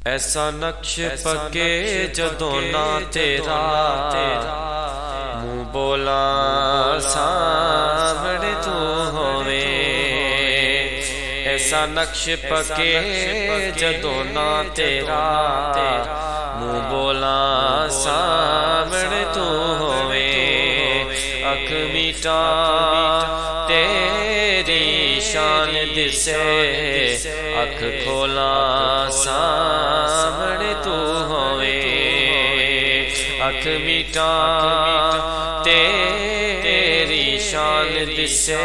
ऐसा नक्श पके जदों ना तेरा मुँह बोला सामने तू होवे। ऐसा नक्श पके जदों ना तेरा मुँह बोला सामने तू होवे। अख मीटा तेरी शान दिसे अख खोला सामने तू होवे। अख मीटा तेरी शान दिसे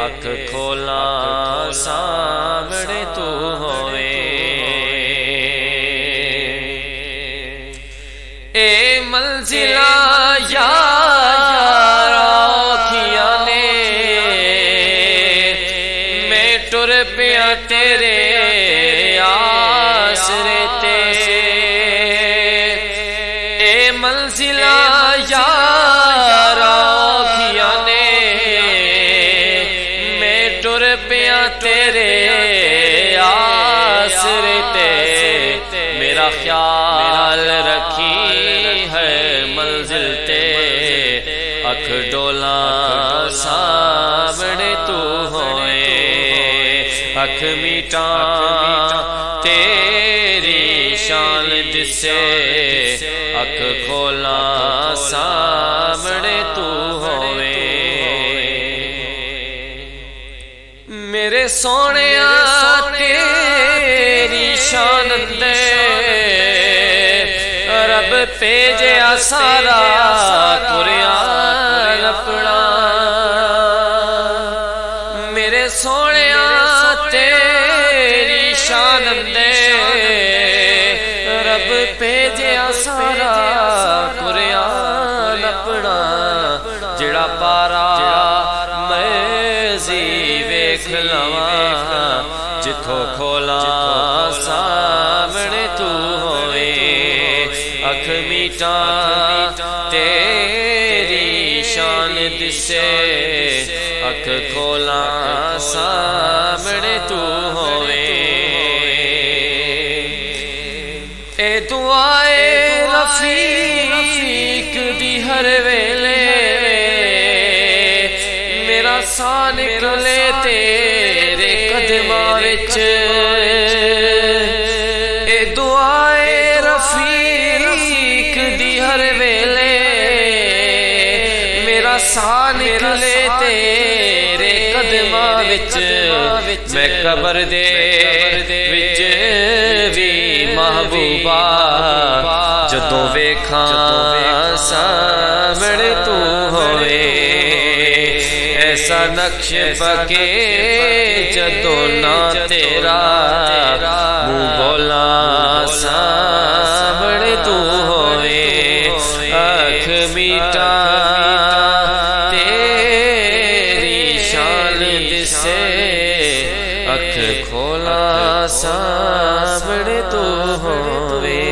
अख खोला सामने तू होवे। ए मंजिला यारा खिया ने मैं टुर पिया तेरे आसरे ते। ए मंजिला यारा खिया ने मैं टुर पिया तेरे आसरे ते। मेरा ख्याल रखी है मंजिल ते अख डोला सामने तू होए। अख मीटा तेरी शान दिसे अख खोला सामने तू होए। मेरे सोने तेरी शान दे रब भेजा सारा कुरान अपना। मेरे सोने तेरी शान दे रब भेजा सारा कुरान अपना। जिड़ा पारा मैं जी वेख लवा जिथों खोला सामने तू होए। अख मीटा तेरी शान दिसे अख खोला सामने तू होए। ए दुआए रफीक दी हर वेले मेरा सा निकले तेरे कदमां विच। ए दुआए रफीक दी हर वेले मेरा सा निकले तेरे कदमां विच। मैं कबर दे विच भी महबूबा जदों वेखां सामने तू होवे। ऐसा नक्श पके जदों ना तेरा मुँह बोला सामने तू होवे। अख मीटा तेरी शान दिसे अख खोला सामने तू होवे।